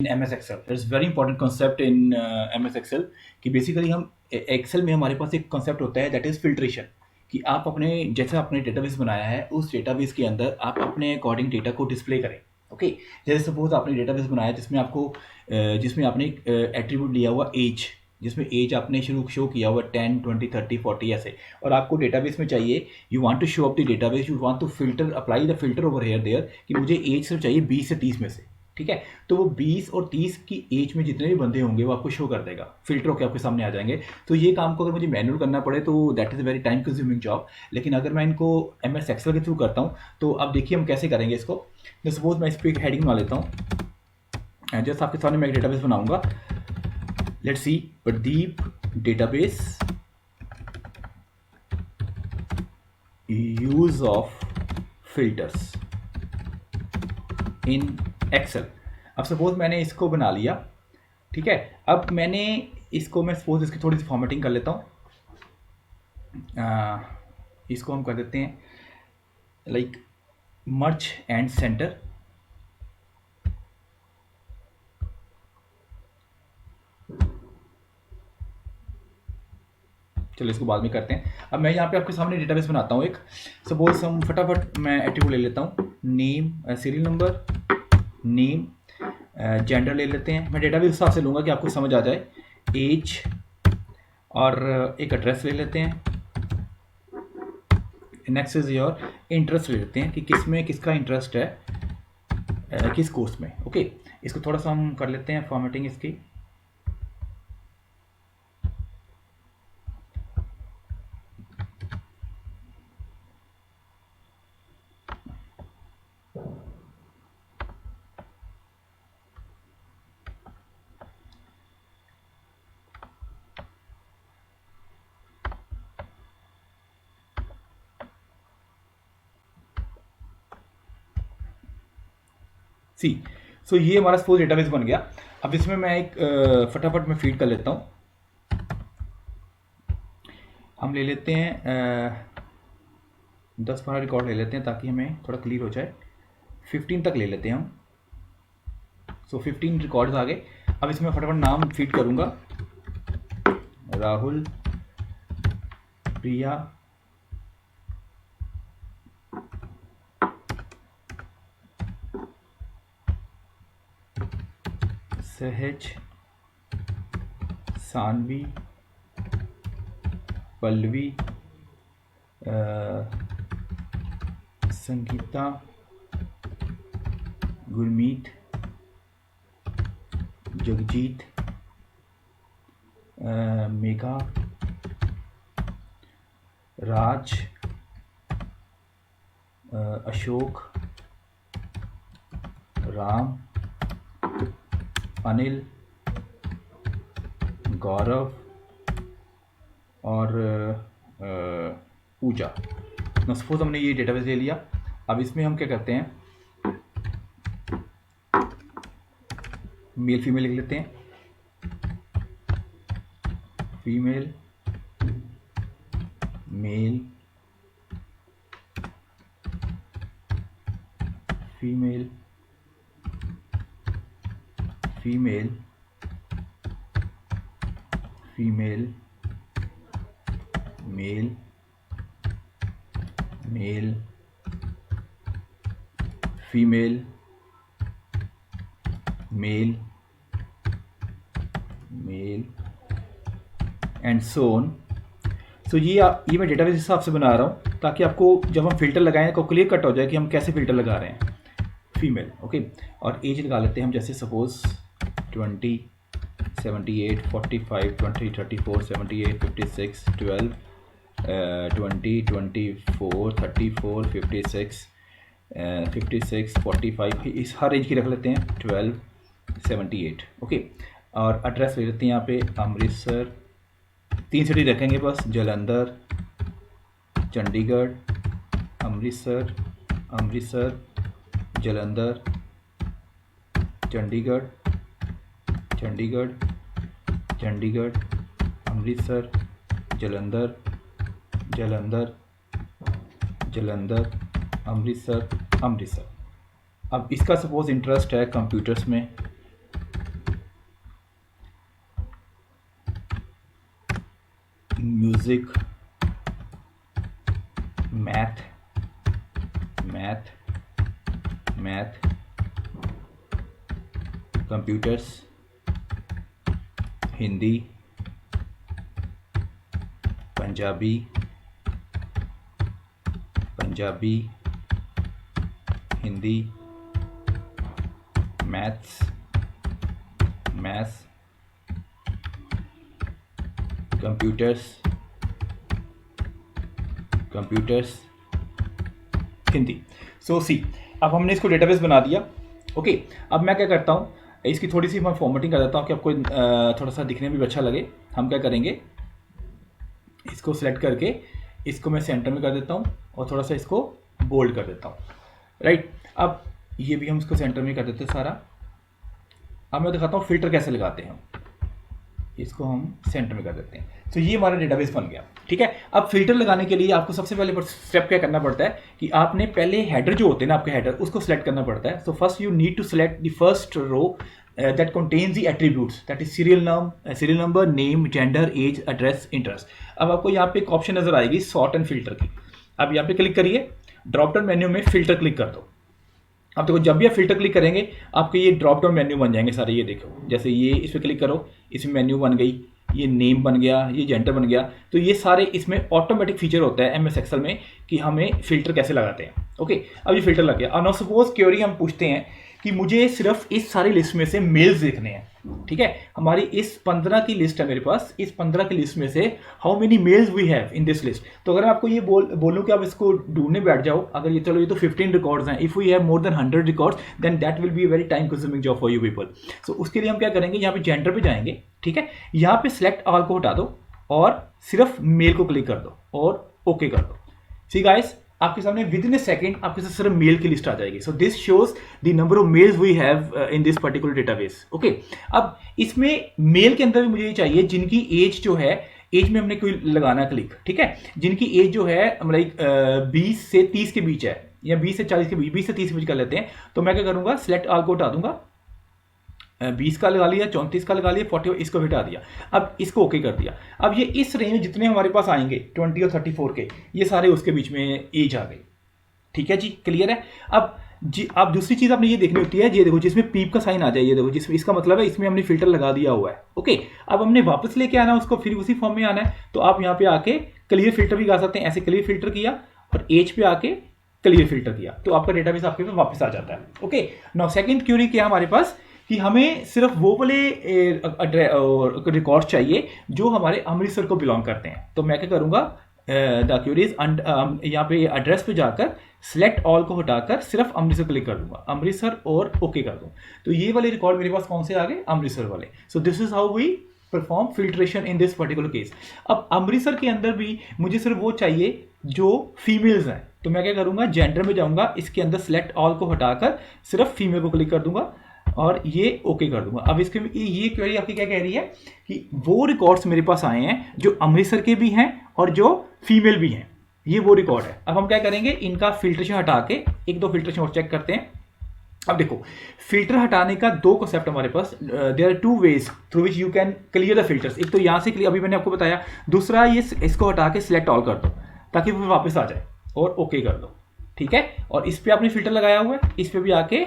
In M S Excel it's very important concept in M S Excel कि basically हम Excel में हमारे पास एक कॉन्सेप्ट होता है दैट इज़ फिल्ट्रेशन कि आप अपने जैसे आपने डेटाबेस बनाया है उस डेटाबेस के अंदर आप अपने अकॉर्डिंग डेटा को डिस्प्ले करें। ओके जैसे सपोज आपने डेटाबेस बनाया जिसमें आपको जिसमें आपने एट्रीब्यूट लिया हुआ एज, जिसमें एज आपने शुरू शो किया हुआ 10, 20, 30, 40 ऐसे, और आपको डेटाबेस में चाहिए you want to show up the database, you want to filter apply the filter over here there कि मुझे एज सिर्फ चाहिए 20 से 30 में से। ठीक है, तो वो 20 और 30 की एज में जितने भी बंदे होंगे वो आपको शो कर देगा, फिल्टर होकर आपके सामने आ जाएंगे। तो ये काम को अगर मुझे मैनुअल करना पड़े तो that is very time consuming job, लेकिन अगर मैं इनको एम एस एक्सेल के थ्रू करता हूँ तो अब देखिए हम कैसे करेंगे इसको। तो सपोज मैं इस पर एक हेडिंग बना लेता हूँ, जैसे आपके सामने मैं एक डेटाबेस बनाऊंगा। Let's see Pradeep database use of filters in Excel. अब सपोज मैंने इसको बना लिया, ठीक है। अब मैंने इसको मैं सपोज इसकी थोड़ी सी फॉर्मेटिंग कर लेता हूँ। इसको हम कर देते हैं लाइक मर्ज एंड सेंटर। चलो इसको बाद में करते हैं। अब मैं यहाँ पे आपके सामने डेटाबेस बनाता हूँ एक। सपोज हम फटाफट मैं एट्रीब्यूट ले लेता हूँ, name, serial number, name, gender ले लेते हैं। मैं डेटाबेस हिसाब से लूँगा कि आपको समझ आ जाए। एज और एक एड्रेस ले लेते हैं। नेक्स्ट इज योर इंटरेस्ट ले लेते हैं कि किस में किसका इंटरेस्ट है, किस कोर्स में। ओके इसको थोड़ा सा हम कर लेते हैं फॉर्मेटिंग इसकी। सी सो ये हमारा सपोज डेटाबेस बन गया। अब इसमें मैं एक फटाफट में फीड कर लेता हूँ। हम ले लेते हैं 10-12 रिकॉर्ड ले लेते हैं ताकि हमें थोड़ा क्लियर हो जाए। 15 तक ले लेते हैं हम। सो 15 रिकॉर्ड्स आ गए। अब इसमें फटाफट नाम फीड करूँगा, राहुल, प्रिया, सहज, सानवी, पल्लवी, संगीता, गुरमीत, जगजीत, मेघा, राज, अशोक, राम, अनिल, गौरव और पूजा। ना सपोज हमने ये डेटाबेस ले लिया। अब इसमें हम क्या करते हैं, मेल फीमेल लिख लेते हैं। Female, male, female, female, female, male, male, female, male, male and so on. So ये मैं डेटाबेस हिसाब से बना रहा हूँ ताकि आपको जब हम फिल्टर लगाएं तो क्लियर कट हो जाए कि हम कैसे फिल्टर लगा रहे हैं। फीमेल, ओके, और एज लगा लेते हैं हम, जैसे सपोज 20, 78, 45, 20, 34, 78, 56, 12, 20, 24, 34, 56, 56, 45, इस हर एज की रख लेते हैं 12, 78। ओके और एड्रेस ले लेते हैं यहाँ पे अमृतसर, 3 सिटी रखेंगे बस, जलंधर, चंडीगढ़, अमृतसर, अमृतसर, जलंधर, चंडीगढ़, चंडीगढ़, चंडीगढ़, अमृतसर, जलंधर, जलंधर, जलंधर, अमृतसर, अमृतसर। अब इसका सपोज इंटरेस्ट है कंप्यूटर्स में, music, math, computers, Hindi, Punjabi, Hindi, maths, computers, Hindi. So see, अब हमने इसको डेटाबेस बना दिया। ओके, अब मैं क्या करता हूँ, इसकी थोड़ी सी मैं फॉर्मेटिंग कर देता हूँ कि आपको थोड़ा सा दिखने में भी अच्छा लगे। हम क्या करेंगे, इसको सेलेक्ट करके इसको मैं सेंटर में कर देता हूँ और थोड़ा सा इसको बोल्ड कर देता हूँ। राइट, अब ये भी हम इसको सेंटर में कर देते हैं सारा। अब मैं दिखाता हूँ फिल्टर कैसे लगाते हैं। इसको हम सेंटर में कर देते हैं। तो ये हमारा डेटाबेस बन गया। ठीक है, अब फिल्टर लगाने के लिए आपको सबसे पहले स्टेप क्या करना पड़ता है कि आपने पहले हेडर जो होते हैं ना आपके हेडर, उसको सेलेक्ट करना पड़ता है। So first you need to select the first row that contains the attributes, that is serial number, name, gender, age, address, interest। अब आपको यहाँ पे एक ऑप्शन नजर आएगी सॉर्ट एंड फिल्टर की। अब यहाँ पे क्लिक करिए, ड्रॉप डाउन मेन्यू में फिल्टर क्लिक कर दो। अब देखो, जब भी आप फिल्टर क्लिक करेंगे आपके ये ड्रॉप डाउन मेन्यू बन जाएंगे सारे। ये देखो, जैसे ये इस पर क्लिक करो, इसमें मेन्यू बन गई, ये नेम बन गया, ये जेंडर बन गया। तो ये सारे इसमें ऑटोमेटिक फीचर होता है MS एक्सेल में कि हमें फिल्टर कैसे लगाते हैं। ओके, अब ये फिल्टर लग गया। और नाउ सपोज क्वेरी हम पूछते हैं कि मुझे सिर्फ इस सारी लिस्ट में से मेल्स देखने हैं। ठीक है, हमारी इस 15 की लिस्ट है मेरे पास, इस 15 की लिस्ट में से how many males we have in this list. तो अगर आपको ये बोलूं कि आप इसको ढूंढने बैठ जाओ, अगर ये चलो ये तो 15 रिकॉर्ड्स हैं, if we have more than 100 records then that will be a very time consuming job for you people. So उसके लिए हम क्या करेंगे, यहाँ पे जेंडर पे जाएंगे। ठीक है, यहाँ पे सिलेक्ट ऑल को हटा दो और सिर्फ मेल को क्लिक कर दो और ओके कर दो। सी गाइस, आपके सामने विद इन ए सेकेंड आपके साथ सिर्फ मेल की लिस्ट आ जाएगी। So this shows the number of males we have in this particular database. Okay, अब इसमें मेल के अंदर भी मुझे ये चाहिए जिनकी एज जो है, एज में हमने कोई लगाना क्लिक। ठीक है, जिनकी एज जो है मतलब 20 से 30 के बीच है, या 20 से 40 के बीच, 20 से 30 के बीच कर लेते हैं। तो मैं क्या करूंगा, सिलेक्ट ऑल को हटा दूंगा, 20 का लगा लिया, 34 का लगा लिया, 40, इसको हटा दिया। अब इसको ओके कर दिया। अब ये इस रेंज जितने हमारे पास आएंगे 20 और 34 के, ये सारे उसके बीच में एज आ गई। ठीक है जी, क्लियर है। अब दूसरी चीज आपने ये देखनी होती है, ये देखो जिसमें पीप का साइन आ जाए, ये देखो जिसमें, इसका मतलब है इसमें हमने फिल्टर लगा दिया हुआ है। ओके, अब हमने वापस लेके आना उसको, फिर उसी फॉर्म में आना है। तो आप यहाँ पे आके क्लियर फिल्टर भी लगा सकते हैं। ऐसे क्लियर फिल्टर किया और एज पे आके क्लियर फिल्टर किया, तो आपका डेटाबेस आपके पास वापस आ जाता है। ओके, नाउ सेकंड क्वेरी क्या हमारे पास कि हमें सिर्फ वो वाले रिकॉर्ड चाहिए जो हमारे अमृतसर को बिलोंग करते हैं। तो मैं क्या करूँगा, द क्वेरीज यहाँ पे एड्रेस पे जाकर सिलेक्ट ऑल को हटाकर सिर्फ अमृतसर क्लिक कर दूंगा, अमृतसर और ओके कर दूँ। तो ये वाले रिकॉर्ड मेरे पास कौन से आ गए, अमृतसर वाले। So this is how we perform filtration in this particular case. अब अमृतसर के अंदर भी मुझे सिर्फ वो चाहिए जो फीमेल्स हैं। तो मैं क्या करूँगा, जेंडर में जाऊँगा, इसके अंदर सिलेक्ट ऑल को हटाकर सिर्फ फीमेल को क्लिक कर दूंगा और ये ओके कर दूंगा। अब इसके ये क्वेरी आपकी क्या कह रही है कि वो रिकॉर्ड्स मेरे पास आए हैं जो अमृतसर के भी हैं और जो फीमेल भी हैं, ये वो रिकॉर्ड है। अब हम क्या करेंगे, इनका फिल्ट्रेशन हटा के एक दो फिल्ट्रेशन और चेक करते हैं। अब देखो, फिल्टर हटाने का दो कॉन्सेप्ट हमारे पास, there are two ways through which you can clear the filters. एक तो यहाँ से क्लियर, अभी मैंने आपको बताया। दूसरा, ये इसको हटा के सिलेक्ट ऑल कर दो ताकि वो वापस आ जाए और ओके कर दो। ठीक है, और इस पर आपने फिल्टर लगाया हुआ है, इस पर भी आके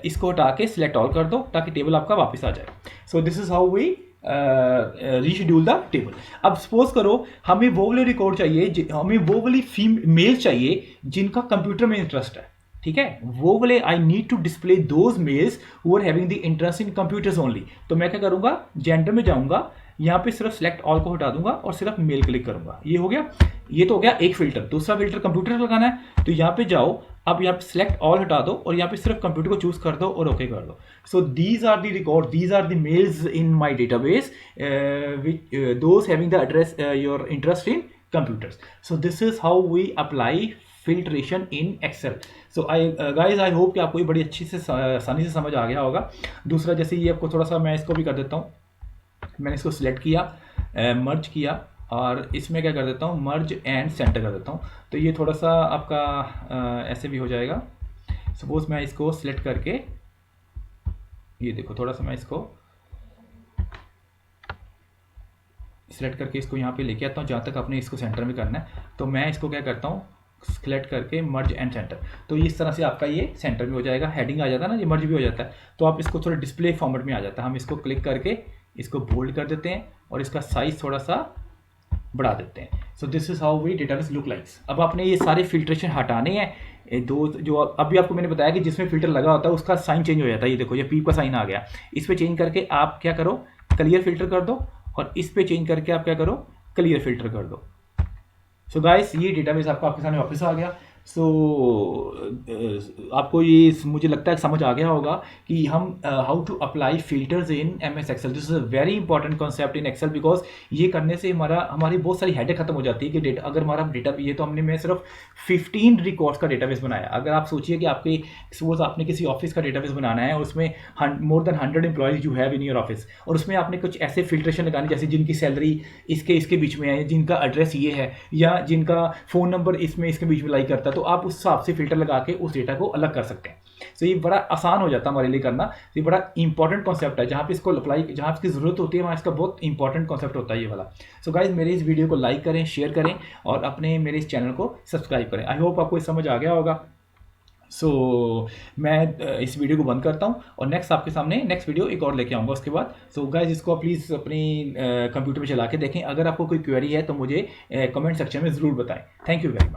इसको हटा के सिलेक्ट ऑल कर दो ताकि टेबल आपका वापस आ जाए। So this is how we reschedule the table. अब सपोज करो हमें वो वाले रिकॉर्ड चाहिए, हमें वो वाली मेल चाहिए जिनका कंप्यूटर में इंटरेस्ट है। ठीक है, वो वाले I need to display those males who are having the interest in computers only. तो मैं क्या करूंगा, जेंडर में जाऊंगा, यहाँ पे सिर्फ सिलेक्ट ऑल को हटा दूंगा और सिर्फ मेल क्लिक करूंगा। ये हो गया, ये तो हो गया एक फिल्टर। दूसरा फिल्टर कंप्यूटर लगाना है, तो यहाँ पे जाओ, अब यहाँ पे सिलेक्ट ऑल हटा दो और यहाँ पे सिर्फ कंप्यूटर को चूज कर दो और ओके कर दो। So these are the record, these are the males in my database those having the address your interest in computers. So this is how we apply filtration in Excel. So guys I hope कि आपको ये बड़ी अच्छी से आसानी से समझ आ गया होगा। दूसरा, जैसे ये आपको थोड़ा सा मैं इसको भी कर देता हूँ, मैंने इसको सिलेक्ट किया, मर्ज किया और इसमें क्या कर देता हूँ, मर्ज एंड सेंटर कर देता हूँ। तो ये थोड़ा सा आपका ऐसे भी हो जाएगा। सपोज मैं इसको सिलेक्ट करके, ये देखो थोड़ा सा मैं इसको सेलेक्ट करके इसको यहाँ पे लेके आता हूँ जहाँ तक आपने इसको सेंटर में करना है। तो मैं इसको क्या करता हूँ, सेलेक्ट करके मर्ज एंड सेंटर, तो इस तरह से आपका ये सेंटर में हो जाएगा, हेडिंग आ जाता है ना, ये मर्ज भी हो जाता है। तो आप इसको थोड़ा डिस्प्ले फॉर्मेट में आ जाता है, हम इसको क्लिक करके इसको बोल्ड कर देते हैं और इसका साइज थोड़ा सा बढ़ा देते हैं। So this is how we database look likes. अब आपने ये सारे फिल्ट्रेशन हटाने हैं, ये दो जो अभी आपको मैंने बताया कि जिसमें फिल्टर लगा होता है उसका साइन चेंज हो जाता है। ये देखो ये पी का साइन आ गया, इस पर चेंज करके आप क्या करो, क्लियर फिल्टर कर दो, और इस पर चेंज करके आप क्या करो, क्लियर फिल्टर कर दो। सो गाइस ये डेटाबेस आपके सामने वापस आ गया। सो आपको ये मुझे लगता है समझ आ गया होगा कि हम how to apply filters in MS Excel. This is a very important concept in Excel, because ये करने से हमारी बहुत सारी हेडेक खत्म हो जाती है कि डेटा, अगर हमारा डेटा, ये तो मैं सिर्फ 15 रिकॉर्ड्स का डेटाबेस बनाया। अगर आप सोचिए कि आपके सपोज आपने किसी ऑफिस का डेटाबेस बनाना है और उसमें मोर than 100 employees you have in your office, और उसमें आपने कुछ ऐसे फिल्ट्रेशन लगाने जैसे जिनकी सैलरी इसके बीच में है, जिनका एड्रेस ये है, या जिनका फ़ोन नंबर इसके बीच में लाई करता है, तो आप उस हिसाब से फिल्टर लगा के उस डेटा को अलग कर सकते हैं। तो ये बड़ा आसान हो जाता है हमारे लिए करना। ये बड़ा इंपॉर्टेंट कॉन्सेप्ट है, जहाँ पे इसको अप्लाई, जहाँ इसकी ज़रूरत होती है वहाँ इसका बहुत इंपॉर्टेंट कॉन्सेप्ट होता है ये वाला। सो गाइज मेरे इस वीडियो को लाइक करें, शेयर करें और अपने मेरे इस चैनल को सब्सक्राइब करें। आई होप आपको समझ आ गया होगा। सो मैं इस वीडियो को बंद करता हूँ और नेक्स्ट आपके सामने नेक्स्ट वीडियो एक और लेके आऊँगा उसके बाद। सो गाइज इसको प्लीज़ अपनी कंप्यूटर में चला के देखें। अगर आपको कोई क्वेरी है तो मुझे कमेंट सेक्शन में ज़रूर बताएं। Thank you very much.